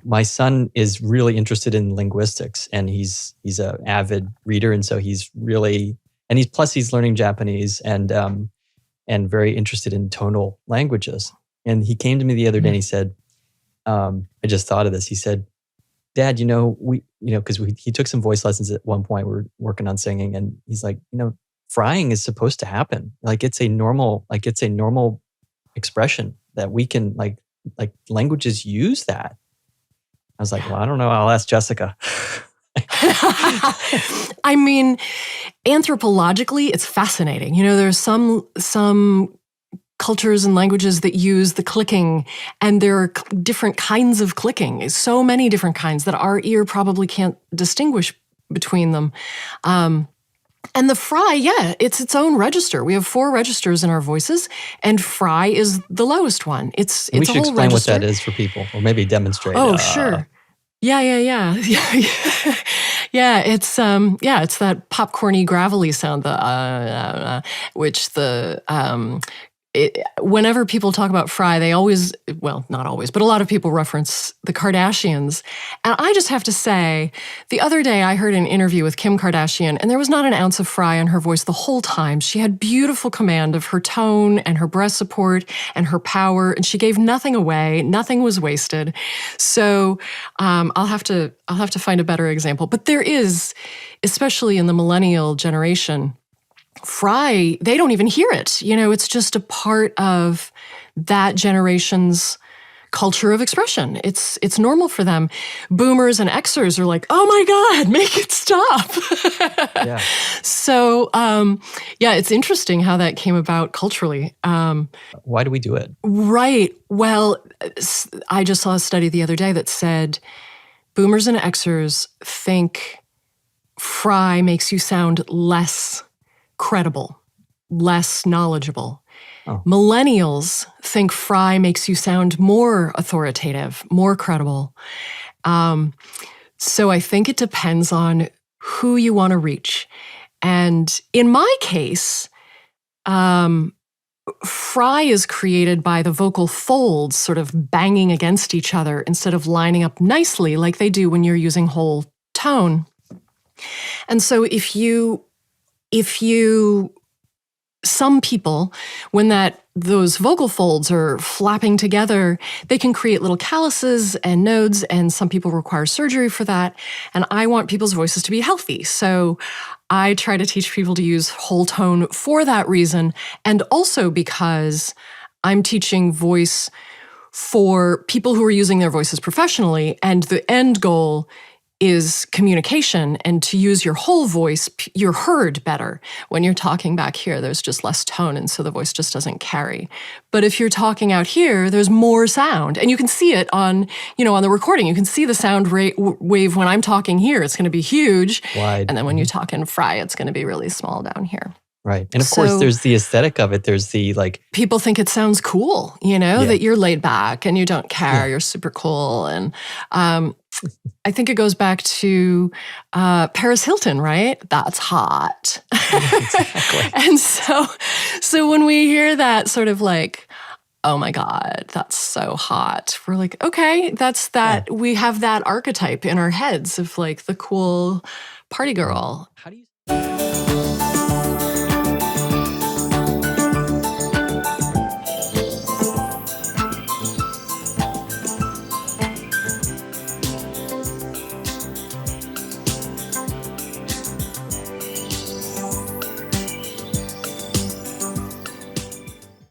My son is really interested in linguistics, and he's an avid reader, and so he's learning Japanese and very interested in tonal languages. And he came to me the other day and he said, I just thought of this. He said, Dad, because he took some voice lessons at one point. We were working on singing, and he's like, frying is supposed to happen. Like it's a normal expression that we can like languages use that. I was like, well, I don't know. I'll ask Jessica. I mean, anthropologically, it's fascinating. There's some cultures and languages that use the clicking, and there are different kinds of clicking, so many different kinds that our ear probably can't distinguish between them. And the fry, it's its own register. We have 4 registers in our voices, and fry is the lowest one. It's we a should whole explain register. What that is for people, or maybe demonstrate. Oh, sure. Yeah. Yeah, it's that popcorny, gravelly sound, which whenever people talk about fry, they always, well, not always, but a lot of people reference the Kardashians. And I just have to say, the other day I heard an interview with Kim Kardashian, and there was not an ounce of fry in her voice the whole time. She had beautiful command of her tone and her breath support and her power, and she gave nothing away. Nothing was wasted. So I'll have to find a better example. But there is, especially in the millennial generation, fry, they don't even hear it. It's just a part of that generation's culture of expression. It's normal for them. Boomers and Xers are like, oh my God, make it stop. Yeah. So, it's interesting how that came about culturally. Why do we do it? Right. Well, I just saw a study the other day that said boomers and Xers think fry makes you sound less credible, less knowledgeable. Oh. Millennials think fry makes you sound more authoritative, more credible. So I think it depends on who you want to reach. And in my case, fry is created by the vocal folds sort of banging against each other instead of lining up nicely like they do when you're using whole tone. And so some people, when those vocal folds are flapping together, they can create little calluses and nodes, and some people require surgery for that. And I want people's voices to be healthy. So I try to teach people to use whole tone for that reason, and also because I'm teaching voice for people who are using their voices professionally, and the end goal is communication, and to use your whole voice, you're heard better. When you're talking back here, there's just less tone, and so the voice just doesn't carry. But if you're talking out here, there's more sound, and you can see it on the recording. You can see the sound wave when I'm talking here. It's going to be huge. Wide. And then when you talk in fry, it's going to be really small down here. Right. And of course, there's the aesthetic of it. There's the people think it sounds cool, that you're laid back and you don't care. Yeah. You're super cool. And I think it goes back to Paris Hilton, right? That's hot. Exactly. And so when we hear that sort of like, oh my God, that's so hot, we're like, okay, that's that. Yeah. We have that archetype in our heads of like the cool party girl. How do you